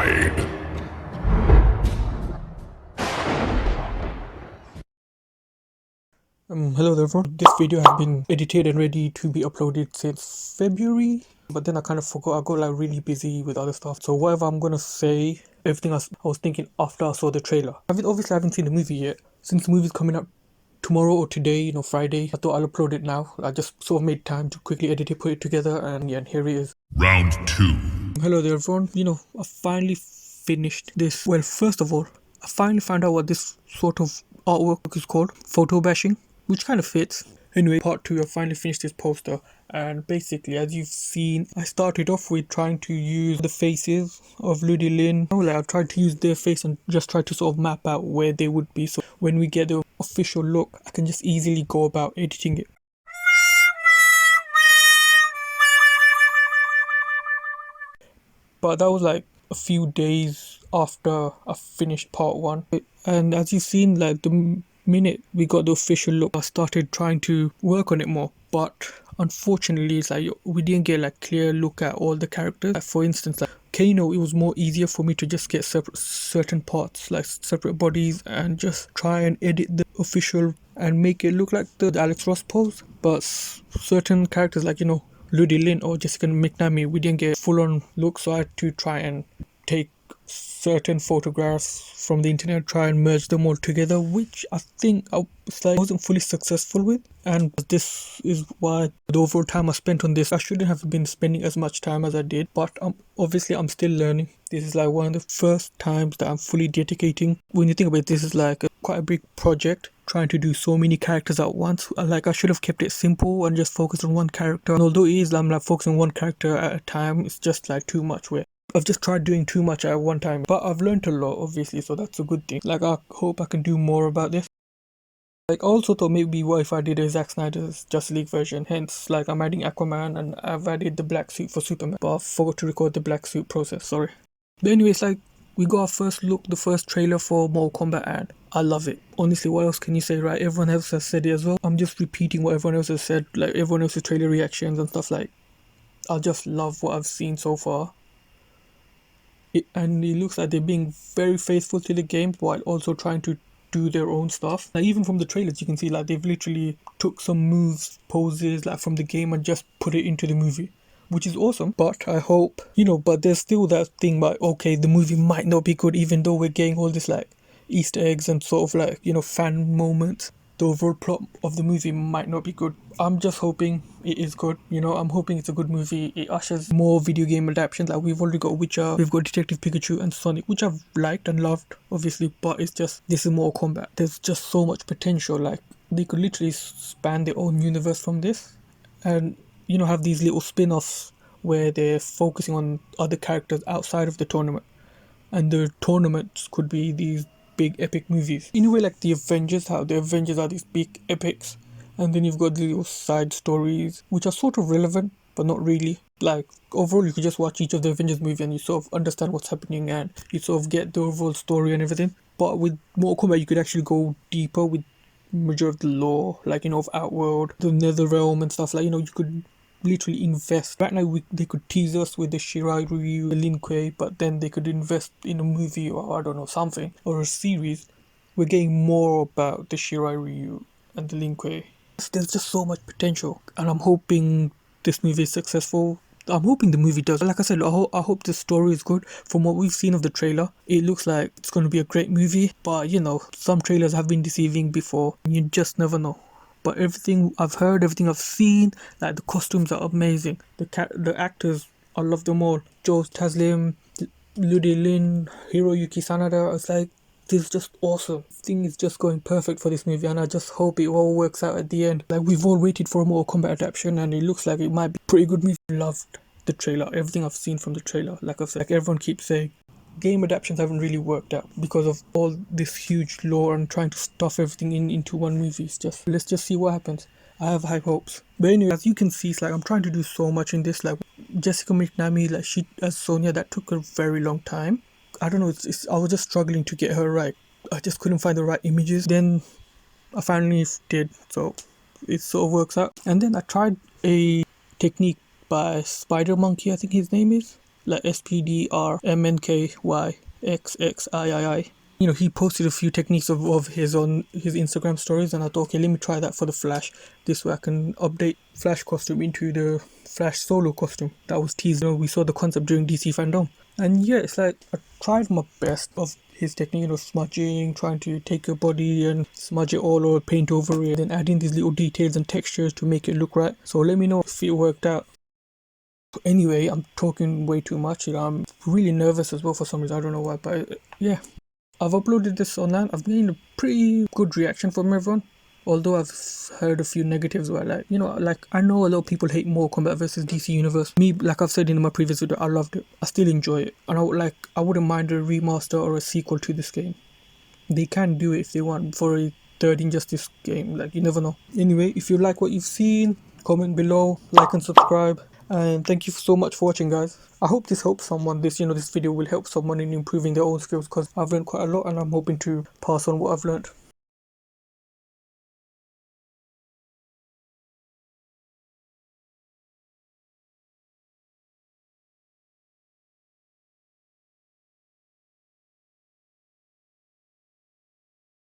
Denied. Hello there everyone. This video has been edited and ready to be uploaded since February, but then I kind of forgot. I got like really busy with other stuff. So whatever I'm gonna say, everything I was thinking after I saw the trailer. Obviously I haven't seen the movie yet. Since the movie's coming out tomorrow or today, Friday, I thought I'll upload it now. I just sort of made time to quickly edit it, put it together, and yeah, and here it is. Round 2. Hello there everyone. I finally finished this. Well, first of all, I finally found out what this sort of artwork is called. Photo bashing, which kind of fits. Anyway, part 2, I finally finished this poster, and basically, as you've seen, I started off with trying to use the faces of Ludi Lin. I tried to use their face and just try to sort of map out where they would be, so when we get the official look, I can just easily go about editing it. But that was like a few days after I finished part 1, and as you've seen, like the minute we got the official look, I started trying to work on it more, but unfortunately it's like we didn't get like clear look at all the characters. Like, for instance, like Kano, it was more easier for me to just get certain parts, like separate bodies, and just try and edit the official and make it look like the Alex Ross pose. But certain characters like Ludi Lin or Jessica McNamee, we didn't get full on look, so I had to try and take certain photographs from the internet, try and merge them all together, which I think I wasn't fully successful with. And this is why the overall time I spent on this, I shouldn't have been spending as much time as I did, but obviously I'm still learning. This is like one of the first times that I'm fully dedicating. When you think about it, this is like quite a big project, trying to do so many characters at once. Like, I should have kept it simple and just focused on one character, and although it is, I'm like focusing on one character at a time, it's just like too much, where I've just tried doing too much at one time. But I've learned a lot, obviously, so that's a good thing. Like, I hope I can do more about this. Like, I also thought maybe what if I did a Zack Snyders Justice League version. Hence, like, I'm adding Aquaman and I've added the black suit for Superman, but I forgot to record the black suit process, sorry. But anyways, like, we got our first look, the first trailer for Mortal Kombat, and I love it. Honestly, what else can you say, right? Everyone else has said it as well. I'm just repeating what everyone else has said, like everyone else's trailer reactions and stuff. Like, I just love what I've seen so far. And it looks like they're being very faithful to the game while also trying to do their own stuff. Like, even from the trailers you can see like they've literally took some moves, poses like from the game and just put it into the movie, which is awesome. But I hope, but there's still that thing about, okay, the movie might not be good, even though we're getting all this like Easter eggs and sort of like, fan moments. The overall plot of the movie might not be good. I'm just hoping it is good. I'm hoping it's a good movie. It ushers more video game adaptations. Like, we've already got Witcher, we've got Detective Pikachu and Sonic, which I've liked and loved, obviously, but it's just, this is Mortal Kombat. There's just so much potential. Like, they could literally span their own universe from this, and have these little spin-offs where they're focusing on other characters outside of the tournament, and the tournaments could be these big epic movies. In a way, like the Avengers, how the Avengers are these big epics, and then you've got the little side stories which are sort of relevant but not really. Like, overall you could just watch each of the Avengers movie and you sort of understand what's happening and you sort of get the overall story and everything. But with Mortal Kombat you could actually go deeper with majority of the lore, like of Outworld, the Netherrealm and stuff. Like, you could literally invest. Right now they could tease us with the Shirai Ryu, the Lin Kuei, but then they could invest in a movie or I don't know, something, or a series. We're getting more about the Shirai Ryu and the Lin Kuei. There's just so much potential, and I'm hoping this movie is successful. I'm hoping the movie does. Like I said, I hope the story is good. From what we've seen of the trailer, it looks like it's going to be a great movie, but some trailers have been deceiving before. You just never know. But everything I've heard, everything I've seen, like the costumes are amazing. The actors, I love them all. Joe Taslim, Ludi Lin, Hiroyuki Sanada. It's like, this is just awesome. Thing is just going perfect for this movie, and I just hope it all works out at the end. Like, we've all waited for a Mortal Kombat adaptation, and it looks like it might be a pretty good movie. Loved the trailer, everything I've seen from the trailer. Like I've said, like everyone keeps saying, game adaptations haven't really worked out because of all this huge lore and trying to stuff everything into one movie. It's just, let's just see what happens. I have high hopes. But anyway, as you can see, it's like I'm trying to do so much in this. Like, Jessica McNamee, like she as Sonya, that took a very long time. I don't know, I was just struggling to get her right. I just couldn't find the right images. Then I finally did, so it sort of works out. And then I tried a technique by Spider Monkey, I think his name is. like SPDRMNKYXXIII. You know, he posted a few techniques of his on his Instagram stories, and I thought, okay, let me try that for the Flash. This way I can update Flash costume into the Flash solo costume that was teased. You know, we saw the concept during DC Fandom. And yeah, it's like I tried my best of his technique, you know, smudging, trying to take your body and smudge it all or paint over it, then adding these little details and textures to make it look right. So let me know if it worked out. Anyway, I'm talking way too much. You know, I'm really nervous as well for some reason. I don't know why, but yeah. I've uploaded this online. I've gained a pretty good reaction from everyone. Although I've heard a few negatives where, like, you know, like, I know a lot of people hate Mortal Kombat versus DC Universe. Me, like I've said in my previous video, I loved it. I still enjoy it. And I wouldn't mind a remaster or a sequel to this game. They can do it if they want for a third Injustice game. Like, you never know. Anyway, if you like what you've seen, comment below, like and subscribe. And thank you so much for watching, guys. I hope this helps someone. This video will help someone in improving their own skills, because I've learned quite a lot and I'm hoping to pass on what I've learned.